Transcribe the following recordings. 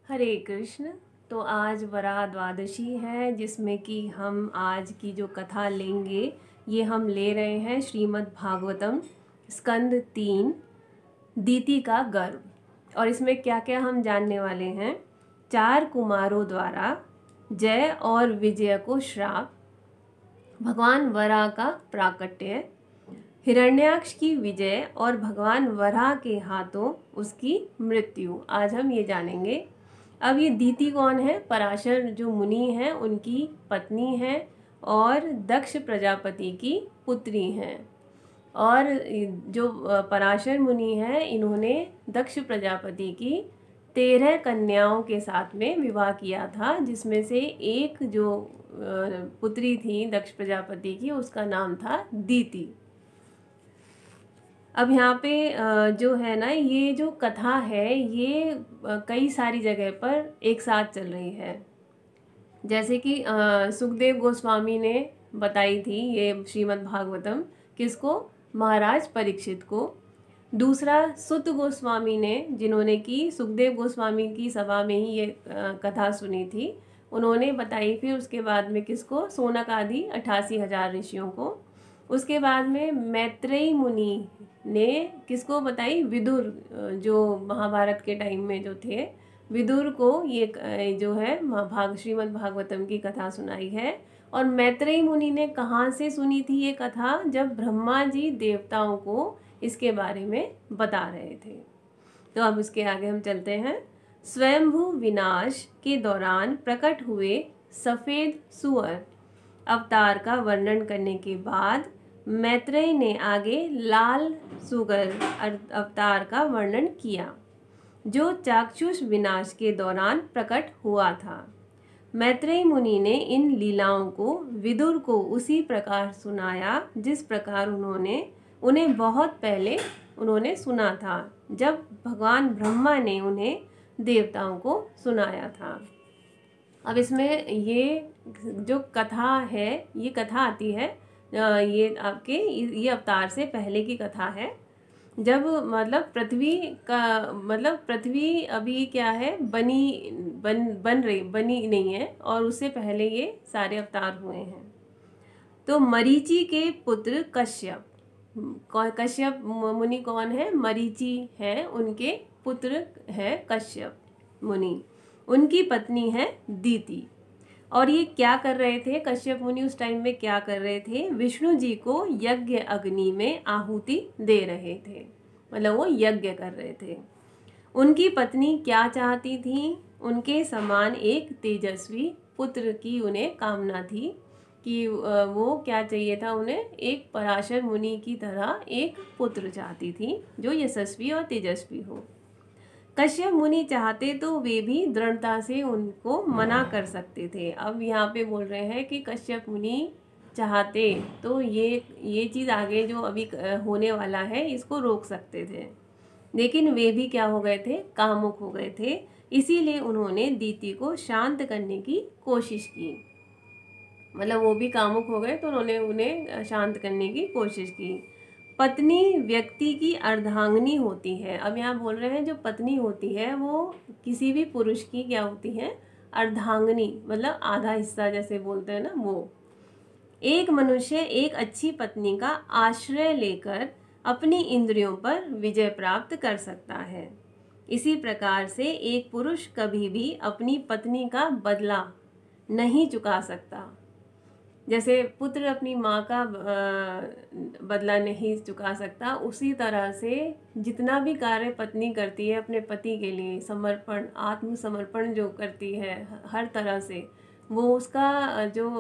हरे कृष्ण। तो आज वराह द्वादशी है, जिसमें कि हम आज की जो कथा लेंगे ये हम ले रहे हैं श्रीमद् भागवतम स्कंद 3 दीति का गर्व। और इसमें क्या क्या हम जानने वाले हैं। 4 कुमारों द्वारा जय और विजय को श्राप, भगवान वराह का प्राकट्य, हिरण्याक्ष की विजय और भगवान वराह के हाथों उसकी मृत्यु, आज हम ये जानेंगे। अब ये दीति कौन है? पराशर जो मुनि हैं उनकी पत्नी है और दक्ष प्रजापति की पुत्री हैं। और जो पराशर मुनि हैं इन्होंने दक्ष प्रजापति की 13 कन्याओं के साथ में विवाह किया था, जिसमें से एक जो पुत्री थी दक्ष प्रजापति की उसका नाम था दीति। अब यहाँ पे जो है ना, ये जो कथा है ये कई सारी जगह पर एक साथ चल रही है। जैसे कि सुखदेव गोस्वामी ने बताई थी ये श्रीमद् भागवतम, किसको? महाराज परीक्षित को। दूसरा सुत गोस्वामी ने, जिन्होंने कि सुखदेव गोस्वामी की सभा में ही ये कथा सुनी थी, उन्होंने बताई। फिर उसके बाद में किसको? सोनक आदि 88,000 ऋषियों को। उसके बाद में मैत्रेयी मुनि ने किसको बताई? विदुर, जो महाभारत के टाइम में जो थे, विदुर को ये जो है श्रीमद् भागवतम की कथा सुनाई है। और मैत्रेयी मुनि ने कहाँ से सुनी थी ये कथा? जब ब्रह्मा जी देवताओं को इसके बारे में बता रहे थे। तो अब इसके आगे हम चलते हैं। स्वयंभू विनाश के दौरान प्रकट हुए सफ़ेद सुअर अवतार का वर्णन करने के बाद मैत्रेय ने आगे लाल सुगर अवतार का वर्णन किया, जो चाक्षुष विनाश के दौरान प्रकट हुआ था। मैत्रेय मुनि ने इन लीलाओं को विदुर को उसी प्रकार सुनाया जिस प्रकार उन्हें बहुत पहले उन्होंने सुना था, जब भगवान ब्रह्मा ने उन्हें देवताओं को सुनाया था। अब इसमें ये जो कथा है, ये कथा आती है, ये आपके ये अवतार से पहले की कथा है, जब मतलब पृथ्वी अभी क्या है, बनी नहीं है, और उससे पहले ये सारे अवतार हुए हैं। तो मरीचि के पुत्र कश्यप, कश्यप मुनि कौन है? मरीचि है, उनके पुत्र है कश्यप मुनि, उनकी पत्नी है दीति। और ये क्या कर रहे थे? कश्यप मुनि उस टाइम में क्या कर रहे थे? विष्णु जी को यज्ञ अग्नि में आहुति दे रहे थे, मतलब वो यज्ञ कर रहे थे। उनकी पत्नी क्या चाहती थी? उनके समान एक तेजस्वी पुत्र की उन्हें कामना थी कि वो क्या चाहिए था उन्हें? एक पराशर मुनि की तरह एक पुत्र चाहती थी जो यशस्वी और तेजस्वी हो। कश्यप मुनि चाहते तो वे भी दृढ़ता से उनको मना कर सकते थे। अब यहाँ पे बोल रहे हैं कि कश्यप मुनि चाहते तो ये चीज़ आगे जो अभी होने वाला है इसको रोक सकते थे, लेकिन वे भी क्या हो गए थे? कामुक हो गए थे। इसीलिए उन्होंने दीति को शांत करने की कोशिश की, मतलब वो भी कामुक हो गए तो उन्होंने उन्हें शांत करने की कोशिश की। पत्नी व्यक्ति की अर्धांगिनी होती है। अब यहाँ बोल रहे हैं जो पत्नी होती है वो किसी भी पुरुष की क्या होती है? अर्धांगिनी, मतलब आधा हिस्सा जैसे बोलते हैं ना, वो। एक मनुष्य एक अच्छी पत्नी का आश्रय लेकर अपनी इंद्रियों पर विजय प्राप्त कर सकता है। इसी प्रकार से एक पुरुष कभी भी अपनी पत्नी का बदला नहीं चुका सकता। जैसे पुत्र अपनी माँ का बदला नहीं चुका सकता, उसी तरह से जितना भी कार्य पत्नी करती है अपने पति के लिए, समर्पण, आत्मसमर्पण जो करती है हर तरह से, वो उसका जो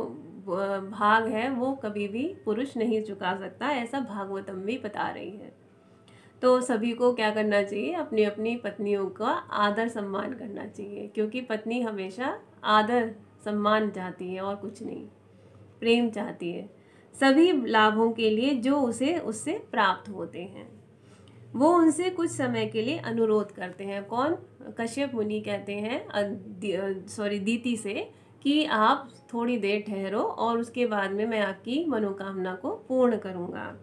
भाग है वो कभी भी पुरुष नहीं चुका सकता, ऐसा भागवतम भी बता रही है। तो सभी को क्या करना चाहिए? अपनी अपनी पत्नियों का आदर सम्मान करना चाहिए, क्योंकि पत्नी हमेशा आदर सम्मान चाहती है और कुछ नहीं, प्रेम चाहती है, सभी लाभों के लिए जो उसे उससे प्राप्त होते हैं। वो उनसे कुछ समय के लिए अनुरोध करते हैं। कौन? कश्यप मुनि कहते हैं दीति से कि आप थोड़ी देर ठहरो और उसके बाद में मैं आपकी मनोकामना को पूर्ण करूंगा।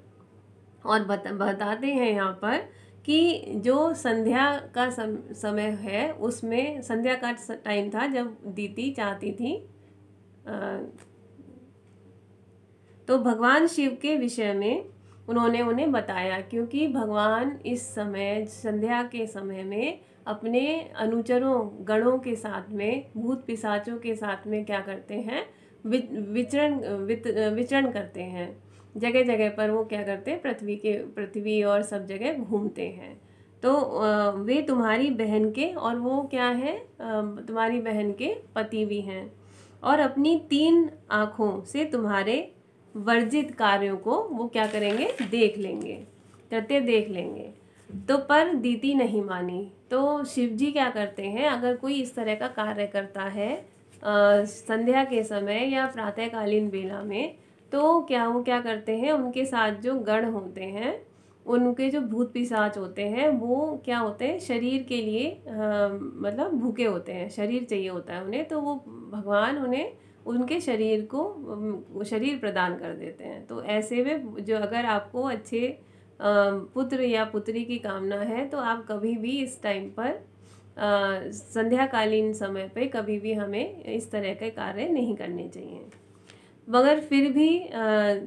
और बताते हैं यहाँ पर कि जो संध्या का समय है, उसमें संध्या का टाइम था जब दीति चाहती थी तो भगवान शिव के विषय में उन्होंने उन्हें बताया, क्योंकि भगवान इस समय संध्या के समय में अपने अनुचरों गणों के साथ में, भूत पिशाचों के साथ में क्या करते हैं, विचरण करते हैं। जगह जगह पर वो क्या करते हैं, पृथ्वी और सब जगह घूमते हैं। तो वे तुम्हारी बहन के, और वो क्या है, तुम्हारी बहन के पति भी हैं, और अपनी 3 आँखों से तुम्हारे वर्जित कार्यों को वो क्या करेंगे, देख लेंगे, करते देख लेंगे। तो पर दीति नहीं मानी। तो शिव जी क्या करते हैं, अगर कोई इस तरह का कार्य करता है संध्या के समय या प्रातःकालीन बेला में, तो वो क्या करते हैं, उनके साथ जो गण होते हैं, उनके जो भूत पिशाच होते हैं, वो क्या होते हैं, शरीर के लिए मतलब भूखे होते हैं, शरीर चाहिए होता है उन्हें। तो वो भगवान उन्हें उनके शरीर को शरीर प्रदान कर देते हैं। तो ऐसे में जो अगर आपको अच्छे पुत्र या पुत्री की कामना है, तो आप कभी भी इस टाइम पर संध्याकालीन समय पे कभी भी हमें इस तरह के कार्य नहीं करने चाहिए। मगर फिर भी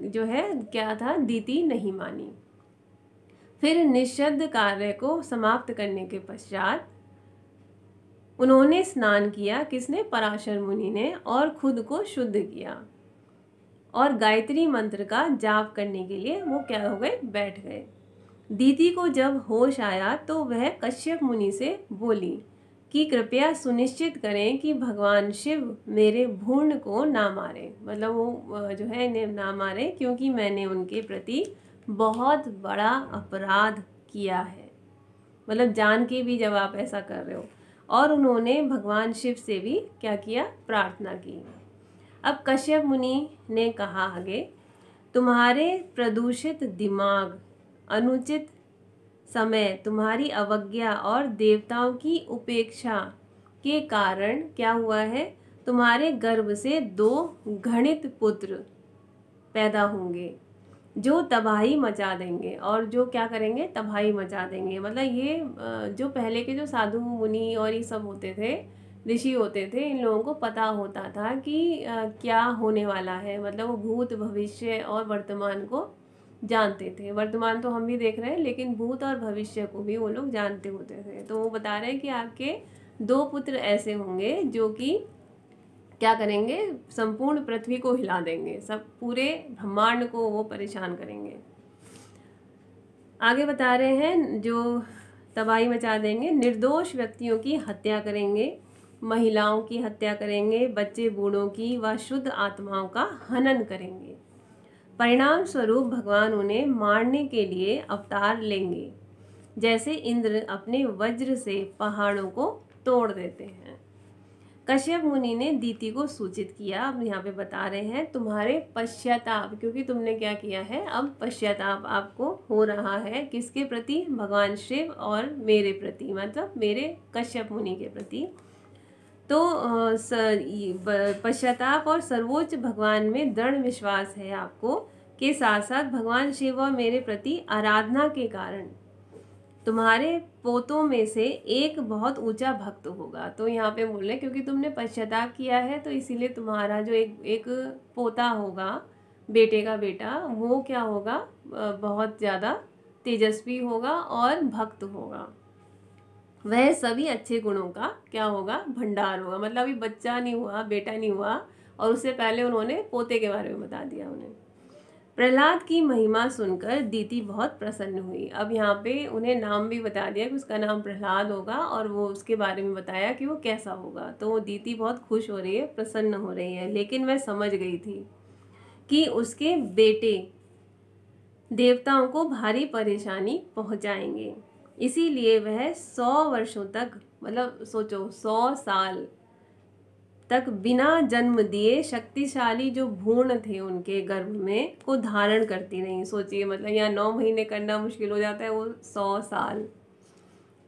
जो है क्या था, दीति नहीं मानी। फिर निषिद्ध कार्य को समाप्त करने के पश्चात उन्होंने स्नान किया, किसने, पराशर मुनि ने, और खुद को शुद्ध किया, और गायत्री मंत्र का जाप करने के लिए वो क्या हो गए, बैठ गए। दीति को जब होश आया तो वह कश्यप मुनि से बोली कि कृपया सुनिश्चित करें कि भगवान शिव मेरे भ्रूण को ना मारे, मतलब वो जो है इन्हें ना मारे, क्योंकि मैंने उनके प्रति बहुत बड़ा अपराध किया है, मतलब जान के भी जब आप ऐसा कर रहे हो। और उन्होंने भगवान शिव से भी क्या किया, प्रार्थना की। अब कश्यप मुनि ने कहा आगे, तुम्हारे प्रदूषित दिमाग, अनुचित समय, तुम्हारी अवज्ञा और देवताओं की उपेक्षा के कारण क्या हुआ है, तुम्हारे गर्भ से 2 घृणित पुत्र पैदा होंगे जो तबाही मचा देंगे, और जो क्या करेंगे, तबाही मचा देंगे। मतलब ये जो पहले के जो साधु मुनि और ये सब होते थे, ऋषि होते थे, इन लोगों को पता होता था कि क्या होने वाला है, मतलब वो भूत, भविष्य और वर्तमान को जानते थे। वर्तमान तो हम भी देख रहे हैं, लेकिन भूत और भविष्य को भी वो लोग जानते होते थे। तो वो बता रहे हैं कि आपके 2 पुत्र ऐसे होंगे जो कि क्या करेंगे, संपूर्ण पृथ्वी को हिला देंगे, सब पूरे ब्रह्मांड को वो परेशान करेंगे। आगे बता रहे हैं, जो तबाही मचा देंगे, निर्दोष व्यक्तियों की हत्या करेंगे, महिलाओं की हत्या करेंगे, बच्चे बूढ़ों की व शुद्ध आत्माओं का हनन करेंगे। परिणाम स्वरूप भगवान उन्हें मारने के लिए अवतार लेंगे, जैसे इंद्र अपने वज्र से पहाड़ों को तोड़ देते हैं। कश्यप मुनि ने दीति को सूचित किया। अब यहाँ पे बता रहे हैं, तुम्हारे पश्चाताप, क्योंकि तुमने क्या किया है, अब पश्चाताप आपको हो रहा है, किसके प्रति, भगवान शिव और मेरे प्रति, मतलब मेरे कश्यप मुनि के प्रति। तो पश्चाताप और सर्वोच्च भगवान में दृढ़ विश्वास है आपको, के साथ साथ भगवान शिव और मेरे प्रति आराधना के कारण तुम्हारे पोतों में से एक बहुत ऊंचा भक्त होगा। तो यहाँ पे बोल रहे, क्योंकि तुमने पश्चाताप किया है, तो इसीलिए तुम्हारा जो एक पोता होगा, बेटे का बेटा, वो क्या होगा, बहुत ज़्यादा तेजस्वी होगा और भक्त होगा। वह सभी अच्छे गुणों का क्या होगा, भंडार होगा। मतलब अभी बच्चा नहीं हुआ, बेटा नहीं हुआ, और उससे पहले उन्होंने पोते के बारे में बता दिया उन्हें। प्रहलाद की महिमा सुनकर दीति बहुत प्रसन्न हुई। अब यहाँ पे उन्हें नाम भी बता दिया कि उसका नाम प्रहलाद होगा, और वो उसके बारे में बताया कि वो कैसा होगा। तो दीति बहुत खुश हो रही है, प्रसन्न हो रही है, लेकिन वह समझ गई थी कि उसके बेटे देवताओं को भारी परेशानी पहुंचाएंगे, इसीलिए वह 100 वर्षों तक, मतलब सोचो 100 साल तक बिना जन्म दिए शक्तिशाली जो भ्रूण थे उनके गर्भ में को धारण करती रही। सोचिए, मतलब यहाँ 9 महीने करना मुश्किल हो जाता है, वो 100 साल।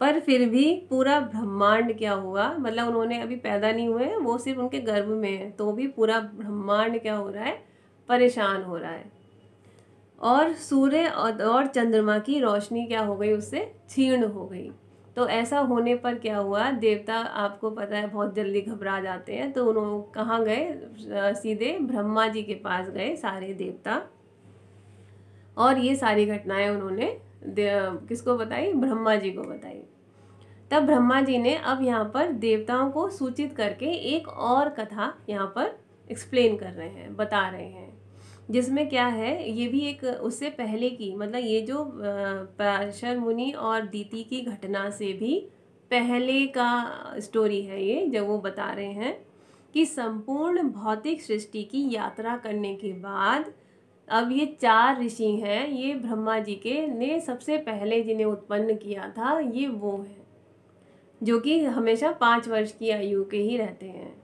पर फिर भी पूरा ब्रह्मांड क्या हुआ, मतलब उन्होंने अभी पैदा नहीं हुए, वो सिर्फ उनके गर्भ में है, तो भी पूरा ब्रह्मांड क्या हो रहा है, परेशान हो रहा है। और सूर्य और चंद्रमा की रोशनी क्या हो गई, उससे क्षीण हो गई। तो ऐसा होने पर क्या हुआ, देवता आपको पता है बहुत जल्दी घबरा जाते हैं, तो उन्होंने कहाँ गए, सीधे ब्रह्मा जी के पास गए सारे देवता, और ये सारी घटनाएं उन्होंने किसको बताई, ब्रह्मा जी को बताई। तब ब्रह्मा जी ने अब यहाँ पर देवताओं को सूचित करके एक और कथा यहाँ पर एक्सप्लेन कर रहे हैं, बता रहे हैं, जिसमें क्या है, ये भी एक उससे पहले की, मतलब ये जो पराशर मुनि और दीति की घटना से भी पहले का स्टोरी है ये, जब वो बता रहे हैं कि संपूर्ण भौतिक सृष्टि की यात्रा करने के बाद अब ये 4 ऋषि हैं, ये ब्रह्मा जी के ने सबसे पहले जिन्हें उत्पन्न किया था, ये वो है जो कि हमेशा 5 वर्ष की आयु के ही रहते हैं।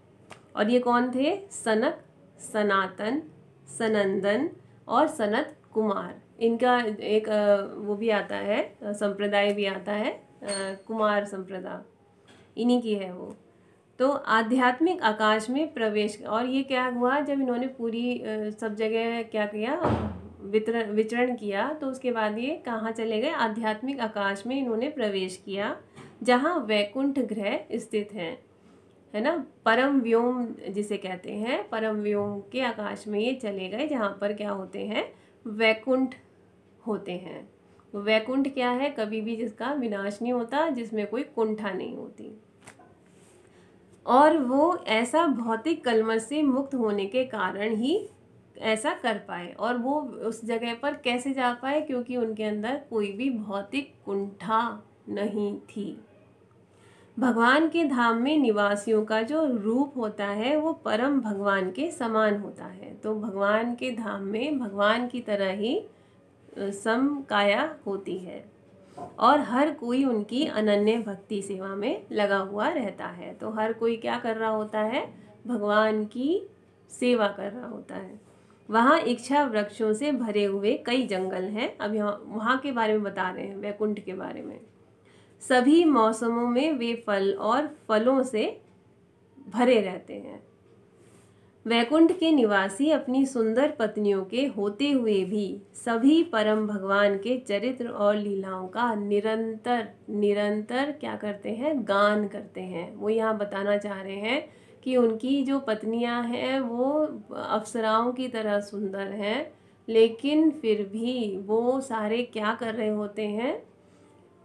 और ये कौन थे, सनक, सनातन, सनंदन और सनत कुमार। इनका एक वो भी आता है, संप्रदाय भी आता है, कुमार संप्रदाय, इन्हीं की है वो। तो आध्यात्मिक आकाश में प्रवेश, और ये क्या हुआ, जब इन्होंने पूरी सब जगह क्या किया, विचरण किया, तो उसके बाद ये कहाँ चले गए, आध्यात्मिक आकाश में इन्होंने प्रवेश किया, जहाँ वैकुंठ ग्रह स्थित हैं, है ना, परम व्योम जिसे कहते हैं, परम व्योम के आकाश में ये चले गए, जहाँ पर क्या होते हैं, वैकुंठ होते हैं। वैकुंठ क्या है, कभी भी जिसका विनाश नहीं होता, जिसमें कोई कुंठा नहीं होती, और वो ऐसा भौतिक कलमश से मुक्त होने के कारण ही ऐसा कर पाए। और वो उस जगह पर कैसे जा पाए, क्योंकि उनके अंदर कोई भी भौतिक कुंठा नहीं थी। भगवान के धाम में निवासियों का जो रूप होता है वो परम भगवान के समान होता है। तो भगवान के धाम में भगवान की तरह ही समकाया होती है, और हर कोई उनकी अनन्य भक्ति सेवा में लगा हुआ रहता है। तो हर कोई क्या कर रहा होता है, भगवान की सेवा कर रहा होता है। वहाँ इच्छा वृक्षों से भरे हुए कई जंगल हैं। अब यहाँ वहाँ के बारे में बता रहे हैं, वैकुंठ के बारे में। सभी मौसमों में वे फल और फलों से भरे रहते हैं। वैकुंठ के निवासी अपनी सुंदर पत्नियों के होते हुए भी सभी परम भगवान के चरित्र और लीलाओं का निरंतर निरंतर क्या करते हैं, गान करते हैं। वो यहाँ बताना चाह रहे हैं कि उनकी जो पत्नियां हैं वो अप्सराओं की तरह सुंदर हैं, लेकिन फिर भी वो सारे क्या कर रहे होते हैं,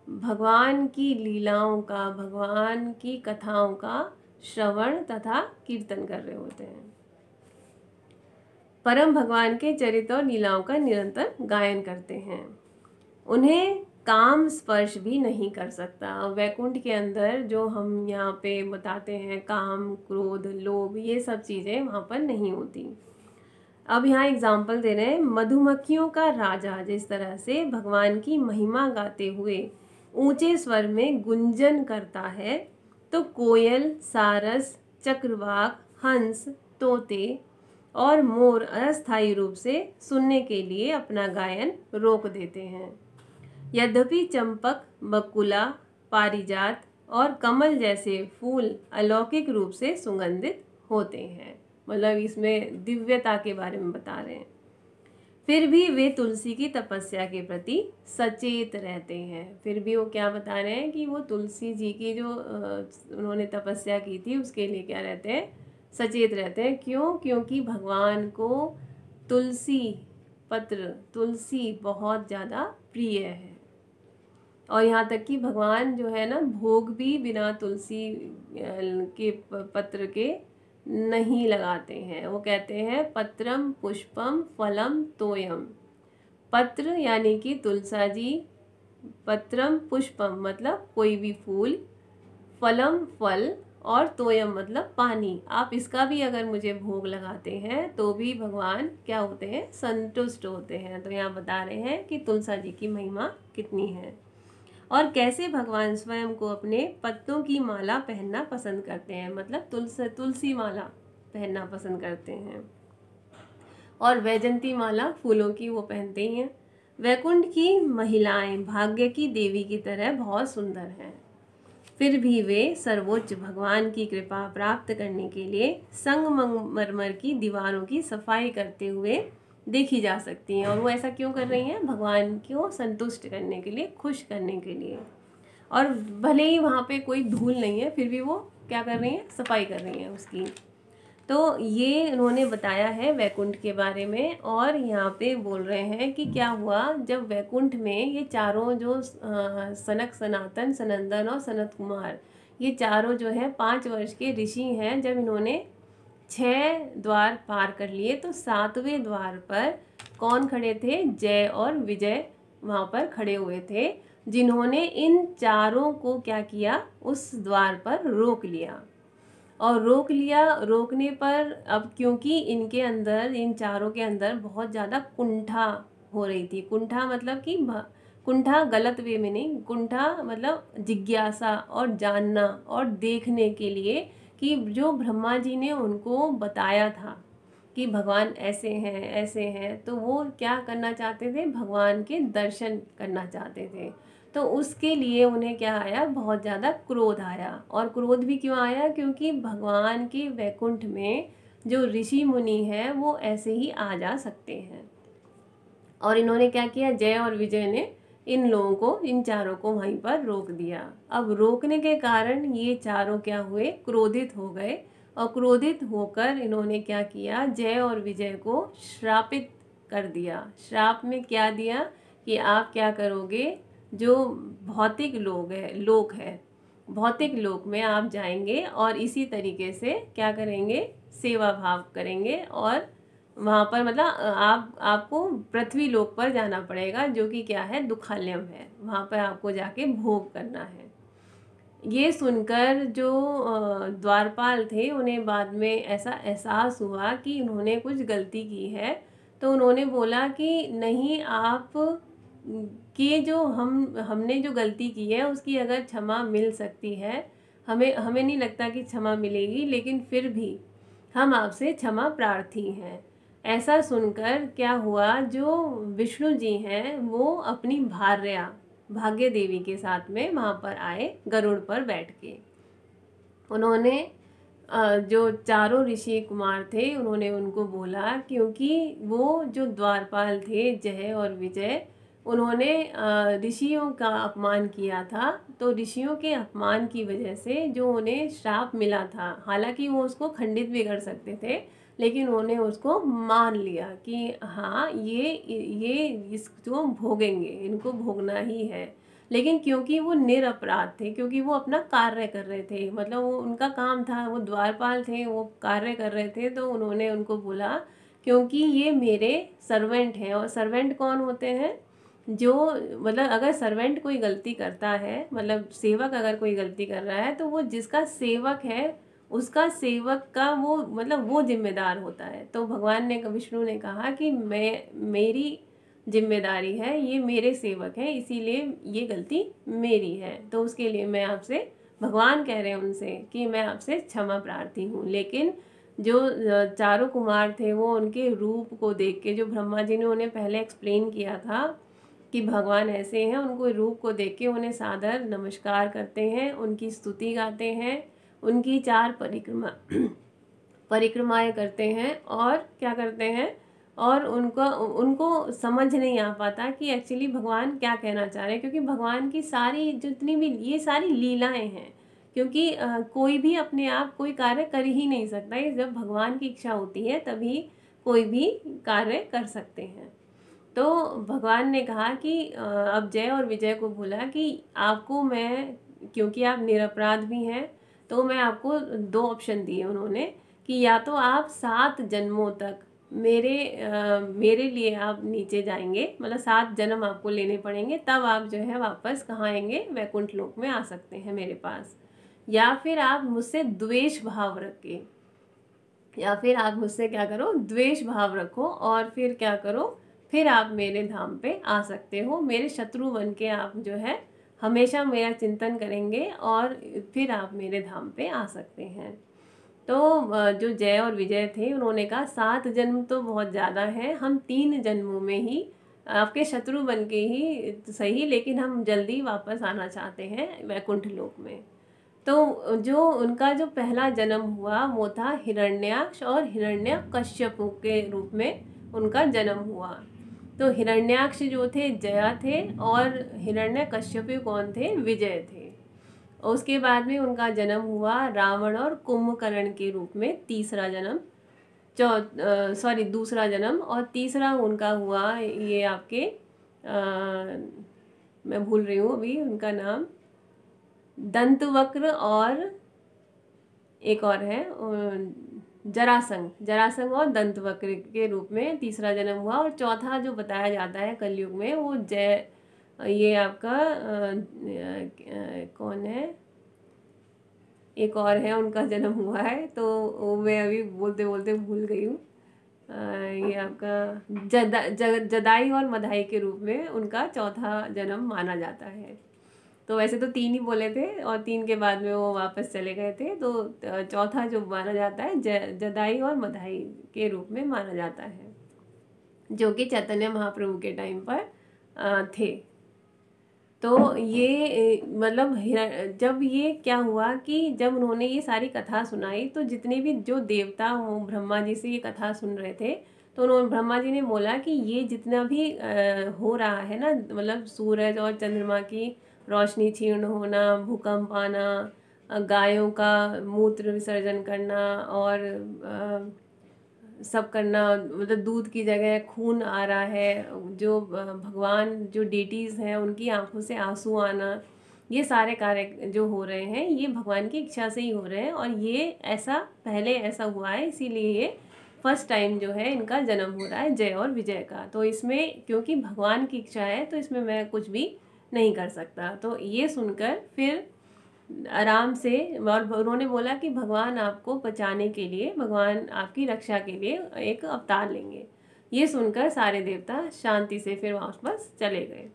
भगवान की लीलाओं का, भगवान की कथाओं का श्रवण तथा कीर्तन कर रहे होते हैं। परम भगवान के चरित्र और लीलाओं का निरंतर गायन करते हैं। उन्हें काम स्पर्श भी नहीं कर सकता। वैकुंठ के अंदर जो हम यहाँ पे बताते हैं, काम, क्रोध, लोभ, ये सब चीज़ें वहाँ पर नहीं होती। अब यहाँ एग्जाम्पल दे रहे हैं, मधुमक्खियों का राजा जिस तरह से भगवान की महिमा गाते हुए ऊंचे स्वर में गुंजन करता है, तो कोयल, सारस, चक्रवाक, हंस, तोते और मोर अस्थायी रूप से सुनने के लिए अपना गायन रोक देते हैं। यद्यपि चंपक, बकुला, पारिजात और कमल जैसे फूल अलौकिक रूप से सुगंधित होते हैं, मतलब इसमें दिव्यता के बारे में बता रहे हैं, फिर भी वे तुलसी की तपस्या के प्रति सचेत रहते हैं। फिर भी वो क्या बता रहे हैं कि वो तुलसी जी की जो उन्होंने तपस्या की थी उसके लिए क्या रहते हैं, सचेत रहते हैं। क्यों? क्योंकि भगवान को तुलसी पत्र, तुलसी बहुत ज़्यादा प्रिय है, और यहाँ तक कि भगवान जो है ना, भोग भी बिना तुलसी के पत्र के नहीं लगाते हैं। वो कहते हैं पत्रम पुष्पम फलम तोयम। पत्र यानी कि तुलसा जी, पत्रम पुष्पम मतलब कोई भी फूल, फलम फल, और तोयम मतलब पानी। आप इसका भी अगर मुझे भोग लगाते हैं तो भी भगवान क्या होते हैं, संतुष्ट होते हैं। तो यहाँ बता रहे हैं कि तुलसा जी की महिमा कितनी है, और कैसे भगवान स्वयं को अपने पत्तों की माला पहनना पसंद करते हैं, मतलब तुलसी माला पहनना पसंद करते हैं, और वैजंती माला फूलों की वो पहनते ही हैं। वैकुंठ की महिलाएं भाग्य की देवी की तरह बहुत सुंदर हैं, फिर भी वे सर्वोच्च भगवान की कृपा प्राप्त करने के लिए संगमरमर की दीवारों की सफाई करते हुए देखी जा सकती हैं। और वो ऐसा क्यों कर रही हैं? भगवान को संतुष्ट करने के लिए, खुश करने के लिए। और भले ही वहाँ पे कोई धूल नहीं है, फिर भी वो क्या कर रही हैं? सफाई कर रही हैं उसकी। तो ये उन्होंने बताया है वैकुंठ के बारे में। और यहाँ पे बोल रहे हैं कि क्या हुआ जब वैकुंठ में ये चारों जो सनक, सनातन, सनंदन और सनत कुमार, ये चारों जो है 5 वर्ष के ऋषि हैं, जब इन्होंने 6 द्वार पार कर लिए तो 7वें द्वार पर कौन खड़े थे? जय और विजय वहाँ पर खड़े हुए थे, जिन्होंने इन चारों को क्या किया? उस द्वार पर रोक लिया। और रोक लिया, रोकने पर अब क्योंकि इनके अंदर, इन चारों के अंदर बहुत ज़्यादा कुंठा हो रही थी। कुंठा मतलब कि कुंठा गलत वे में नहीं, कुंठा मतलब जिज्ञासा और जानना और देखने के लिए कि जो ब्रह्मा जी ने उनको बताया था कि भगवान ऐसे हैं, ऐसे हैं, तो वो क्या करना चाहते थे? भगवान के दर्शन करना चाहते थे। तो उसके लिए उन्हें क्या आया? बहुत ज़्यादा क्रोध आया। और क्रोध भी क्यों आया? क्योंकि भगवान के वैकुंठ में जो ऋषि मुनि हैं वो ऐसे ही आ जा सकते हैं। और इन्होंने क्या किया? जय और विजय ने इन लोगों को, इन चारों को वहीं पर रोक दिया। अब रोकने के कारण ये चारों क्या हुए? क्रोधित हो गए। और क्रोधित होकर इन्होंने क्या किया? जय और विजय को श्रापित कर दिया। श्राप में क्या दिया कि आप क्या करोगे? जो भौतिक लोक है, भौतिक लोक में आप जाएंगे और इसी तरीके से क्या करेंगे? सेवा भाव करेंगे। और वहाँ पर मतलब आपको पृथ्वी लोक पर जाना पड़ेगा, जो कि क्या है? दुखालयम है। वहाँ पर आपको जाके भोग करना है। ये सुनकर जो द्वारपाल थे, उन्हें बाद में ऐसा एहसास हुआ कि उन्होंने कुछ गलती की है। तो उन्होंने बोला कि नहीं, आप कि जो हमने जो गलती की है उसकी अगर क्षमा मिल सकती है, हमें नहीं लगता कि क्षमा मिलेगी, लेकिन फिर भी हम आपसे क्षमा प्रार्थी हैं। ऐसा सुनकर क्या हुआ? जो विष्णु जी हैं वो अपनी भाग्य देवी के साथ में वहाँ पर आए, गरुड़ पर बैठ के। उन्होंने जो चारों ऋषि कुमार थे उन्होंने उनको बोला, क्योंकि वो जो द्वारपाल थे जय और विजय, उन्होंने ऋषियों का अपमान किया था। तो ऋषियों के अपमान की वजह से जो उन्हें श्राप मिला था, हालांकि वो उसको खंडित भी कर सकते थे, लेकिन उन्होंने उसको मान लिया कि हाँ ये इसको भोगेंगे, इनको भोगना ही है। लेकिन क्योंकि वो निरपराध थे, क्योंकि वो अपना कार्य कर रहे थे, मतलब वो उनका काम था, वो द्वारपाल थे, वो कार्य कर रहे थे, तो उन्होंने उनको बोला क्योंकि ये मेरे सर्वेंट हैं। और सर्वेंट कौन होते हैं? जो मतलब अगर सर्वेंट कोई गलती करता है, मतलब सेवक अगर कोई गलती कर रहा है, तो वो जिसका सेवक है उसका सेवक का वो मतलब वो जिम्मेदार होता है। तो भगवान ने, विष्णु ने कहा कि मेरी जिम्मेदारी है, ये मेरे सेवक हैं, इसीलिए ये गलती मेरी है। तो उसके लिए मैं आपसे, भगवान कह रहे हैं उनसे कि मैं आपसे क्षमा प्रार्थी हूँ। लेकिन जो चारों कुमार थे वो उनके रूप को देख के, जो ब्रह्मा जी ने उन्हें पहले एक्सप्लेन किया था कि भगवान ऐसे हैं, उनको रूप को देख के उन्हें सादर नमस्कार करते हैं, उनकी स्तुति गाते हैं, उनकी 4 परिक्रमाएं करते हैं। और क्या करते हैं? और उनको समझ नहीं आ पाता कि एक्चुअली भगवान क्या कहना चाह रहे हैं, क्योंकि भगवान की सारी जितनी भी ये सारी लीलाएं हैं। क्योंकि कोई भी अपने आप कोई कार्य कर ही नहीं सकता है, जब भगवान की इच्छा होती है तभी कोई भी कार्य कर सकते हैं। तो भगवान ने कहा कि अब जय और विजय को बोला कि आपको मैं, क्योंकि आप निरपराध भी हैं, तो मैं आपको 2 ऑप्शन दिए उन्होंने कि या तो आप 7 जन्मों तक मेरे लिए आप नीचे जाएंगे, मतलब 7 जन्म आपको लेने पड़ेंगे, तब आप जो है वापस कहाँ आएंगे? वैकुंठ लोक में आ सकते हैं मेरे पास। या फिर आप मुझसे द्वेष भाव रखे, या फिर आप मुझसे क्या करो? द्वेष भाव रखो, और फिर क्या करो? फिर आप मेरे धाम पे आ सकते हो, मेरे शत्रु बन के आप जो है हमेशा मेरा चिंतन करेंगे, और फिर आप मेरे धाम पे आ सकते हैं। तो जो जय और विजय थे उन्होंने कहा 7 जन्म तो बहुत ज़्यादा है, हम 3 जन्मों में ही आपके शत्रु बन के ही सही, लेकिन हम जल्दी वापस आना चाहते हैं वैकुंठ लोक में। तो जो उनका जो पहला जन्म हुआ वो था हिरण्याक्ष और हिरण्यकश्यप के रूप में उनका जन्म हुआ। तो हिरण्याक्ष जो थे जया थे और हिरण्यकश्यप कौन थे, विजय थे। और उसके बाद में उनका जन्म हुआ रावण और कुंभकर्ण के रूप में, तीसरा जन्म, दूसरा जन्म। और तीसरा उनका हुआ ये आपके मैं भूल रही हूँ अभी उनका नाम, दंतवक्र और एक और है जरासंध और दंतवक्र के रूप में तीसरा जन्म हुआ। और चौथा जो बताया जाता है कलयुग में वो ये आपका कौन है, एक और है उनका जन्म हुआ है, तो मैं अभी बोलते बोलते भूल गई हूँ। ये आपका जदाई और मदाई के रूप में उनका चौथा जन्म माना जाता है। तो वैसे तो 3 ही बोले थे और 3 के बाद में वो वापस चले गए थे, तो चौथा जो माना जाता है जदाई और मदाई के रूप में माना जाता है, जो कि चैतन्य महाप्रभु के टाइम पर थे। तो ये मतलब जब ये क्या हुआ कि जब उन्होंने ये सारी कथा सुनाई तो जितने भी जो देवता वो ब्रह्मा जी से ये कथा सुन रहे थे, तो उन्होंने ब्रह्मा जी ने बोला कि ये जितना भी हो रहा है ना, मतलब सूरज और चंद्रमा की रोशनी क्षीण होना, भूकंप आना, गायों का मूत्र विसर्जन करना और सब करना, मतलब दूध की जगह खून आ रहा है, जो भगवान जो डेटीज़ हैं उनकी आंखों से आंसू आना, ये सारे कार्य जो हो रहे हैं ये भगवान की इच्छा से ही हो रहे हैं। और ये ऐसा पहले ऐसा हुआ है, इसीलिए ये फर्स्ट टाइम जो है इनका जन्म हो रहा है जय और विजय का। तो इसमें क्योंकि भगवान की इच्छा है तो इसमें मैं कुछ भी नहीं कर सकता। तो ये सुनकर फिर आराम से, और उन्होंने बोला कि भगवान आपको बचाने के लिए, भगवान आपकी रक्षा के लिए एक अवतार लेंगे। ये सुनकर सारे देवता शांति से फिर वापस चले गए।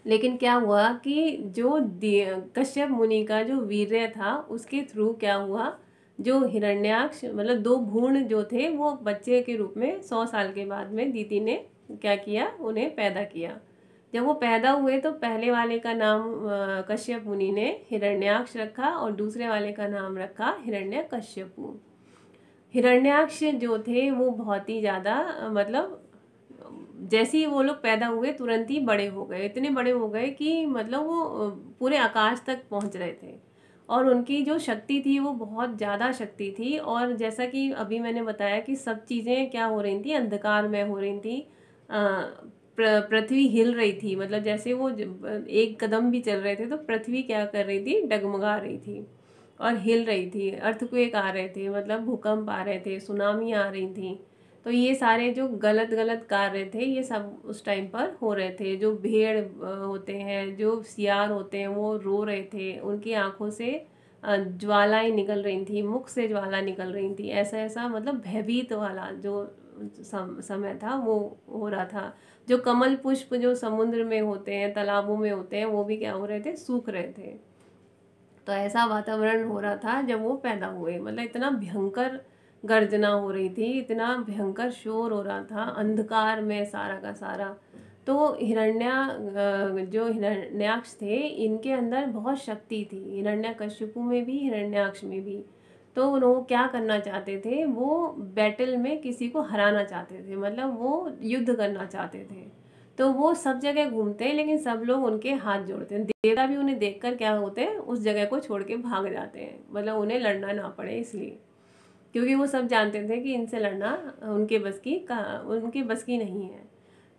लेकिन क्या हुआ कि जो कश्यप मुनि का जो वीर्य था उसके थ्रू क्या हुआ, जो हिरण्याक्ष मतलब 2 भ्रूण जो थे वो बच्चे के रूप में 100 साल के बाद में दीति ने क्या किया, उन्हें पैदा किया। जब वो पैदा हुए तो पहले वाले का नाम कश्यप मुनि ने हिरण्याक्ष रखा और दूसरे वाले का नाम रखा हिरण्यकश्यपु। हिरण्याक्ष जो थे वो बहुत ही ज़्यादा मतलब जैसे ही वो लोग पैदा हुए तुरंत ही बड़े हो गए, इतने बड़े हो गए कि मतलब वो पूरे आकाश तक पहुंच रहे थे। और उनकी जो शक्ति थी वो बहुत ज़्यादा शक्ति थी। और जैसा कि अभी मैंने बताया कि सब चीज़ें क्या हो रही थी, अंधकार में हो रही थी, पृथ्वी हिल रही थी, मतलब जैसे वो एक कदम भी चल रहे थे तो पृथ्वी क्या कर रही थी, डगमगा रही थी और हिल रही थी, अर्थक्वेक आ रहे थे, मतलब भूकंप आ रहे थे, सुनामी आ रही थी। तो ये सारे जो गलत गलत कार्य थे ये सब उस टाइम पर हो रहे थे। जो भेड़ होते हैं, जो सियार होते हैं, वो रो रहे थे, उनकी आंखों से ज्वालाएं निकल रही थी, मुख से ज्वाला निकल रही थी, ऐसा ऐसा मतलब भयभीत वाला जो समय था वो हो रहा था। जो कमल पुष्प जो समुद्र में होते हैं, तालाबों में होते हैं, वो भी क्या हो रहे थे, सूख रहे थे। तो ऐसा वातावरण हो रहा था जब वो पैदा हुए, मतलब इतना भयंकर गर्जना हो रही थी, इतना भयंकर शोर हो रहा था, अंधकार में सारा का सारा। तो जो हिरण्याक्ष थे इनके अंदर बहुत शक्ति थी, हिरण्यकश्यपु में भी हिरण्याक्ष में भी। तो वो क्या करना चाहते थे, वो बैटल में किसी को हराना चाहते थे, मतलब वो युद्ध करना चाहते थे। तो वो सब जगह घूमते हैं लेकिन सब लोग उनके हाथ जोड़ते हैं। देवता भी उन्हें देखकर क्या होते हैं, उस जगह को छोड़ के भाग जाते हैं, मतलब उन्हें लड़ना ना पड़े इसलिए, क्योंकि वो सब जानते थे कि इनसे लड़ना उनके बस की नहीं है।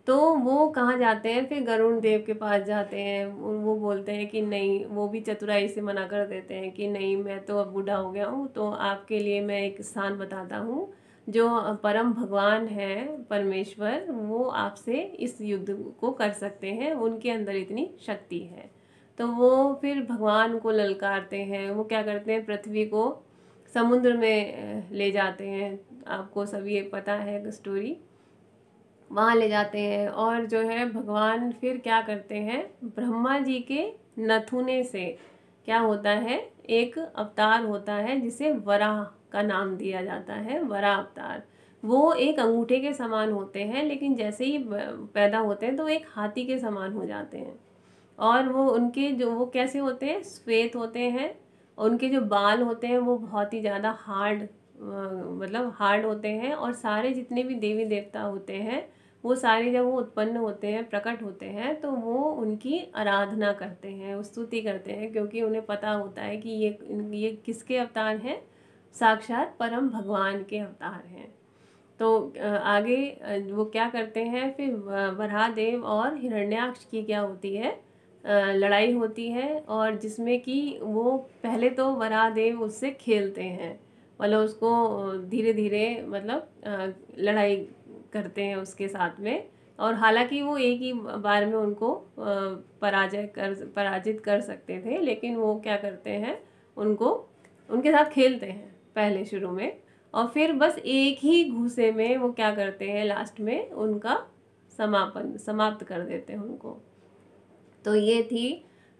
तो वो कहाँ जाते हैं, फिर गरुण देव के पास जाते हैं। वो बोलते हैं कि नहीं, वो भी चतुराई से मना कर देते हैं कि नहीं, मैं तो अब बूढ़ा हो गया हूँ, तो आपके लिए मैं एक स्थान बताता हूँ। जो परम भगवान है परमेश्वर, वो आपसे इस युद्ध को कर सकते हैं, उनके अंदर इतनी शक्ति है। तो वो फिर भगवान को ललकारते हैं। वो क्या करते हैं, पृथ्वी को समुद्र में ले जाते हैं, आपको सब ये पता है स्टोरी, वहाँ ले जाते हैं। और जो है भगवान फिर क्या करते हैं, ब्रह्मा जी के नथुने से क्या होता है, एक अवतार होता है जिसे वराह का नाम दिया जाता है, वराह अवतार। वो एक अंगूठे के समान होते हैं, लेकिन जैसे ही पैदा होते हैं तो एक हाथी के समान हो जाते हैं। और वो कैसे होते हैं, श्वेत होते हैं। और उनके जो बाल होते हैं वो बहुत ही ज़्यादा हार्ड मतलब हार्ड होते हैं, और सारे जितने भी देवी देवता होते हैं वो सारे जब वो उत्पन्न होते हैं, प्रकट होते हैं, तो वो उनकी आराधना करते हैं, स्तुति करते हैं, क्योंकि उन्हें पता होता है कि ये किसके अवतार हैं, साक्षात परम भगवान के अवतार हैं। तो आगे वो क्या करते हैं फिर, वराहदेव और हिरण्याक्ष की क्या होती है, लड़ाई होती है, और जिसमें कि वो पहले तो वराहदेव उससे खेलते हैं, मतलब उसको धीरे धीरे मतलब लड़ाई करते हैं उसके साथ में, और हालांकि वो एक ही बार में उनको पराजित कर सकते थे, लेकिन वो क्या करते हैं, उनको उनके साथ खेलते हैं पहले शुरू में, और फिर बस एक ही घूसे में वो क्या करते हैं, लास्ट में उनका समाप्त कर देते हैं उनको। तो ये थी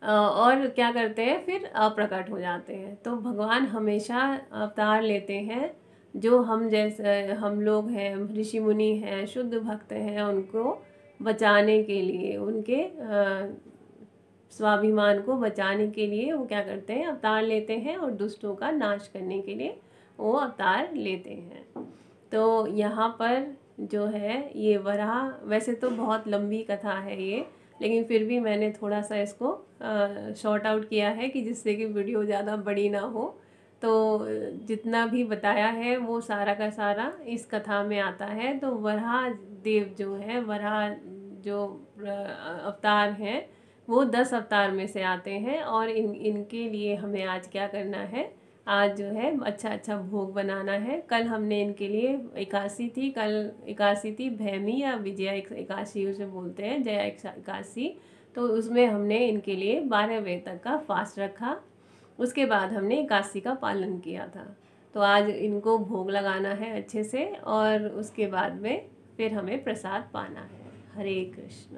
और क्या करते हैं फिर, अप्रकट हो जाते हैं। तो भगवान हमेशा अवतार लेते हैं, जो हम जैसे हम लोग हैं, ऋषि मुनि हैं, शुद्ध भक्त हैं, उनको बचाने के लिए, उनके स्वाभिमान को बचाने के लिए वो क्या करते हैं, अवतार लेते हैं, और दुष्टों का नाश करने के लिए वो अवतार लेते हैं। तो यहाँ पर जो है ये वराह, वैसे तो बहुत लंबी कथा है ये, लेकिन फिर भी मैंने थोड़ा सा इसको शॉर्ट आउट किया है कि जिससे कि वीडियो ज़्यादा बड़ी ना हो। तो जितना भी बताया है वो सारा का सारा इस कथा में आता है। तो वराह देव जो है, वराह जो अवतार हैं, वो 10 अवतार में से आते हैं, और इनके लिए हमें आज क्या करना है, आज जो है अच्छा अच्छा भोग बनाना है। कल हमने इनके लिए एकादशी थी, कल एकादशी थी भैमी या विजया एकादशी उसे बोलते हैं, जया एकादशी। तो उसमें हमने इनके लिए 12 बजे तक का फास्ट रखा, उसके बाद हमने एकादशी का पालन किया था। तो आज इनको भोग लगाना है अच्छे से, और उसके बाद में फिर हमें प्रसाद पाना है। हरे कृष्ण।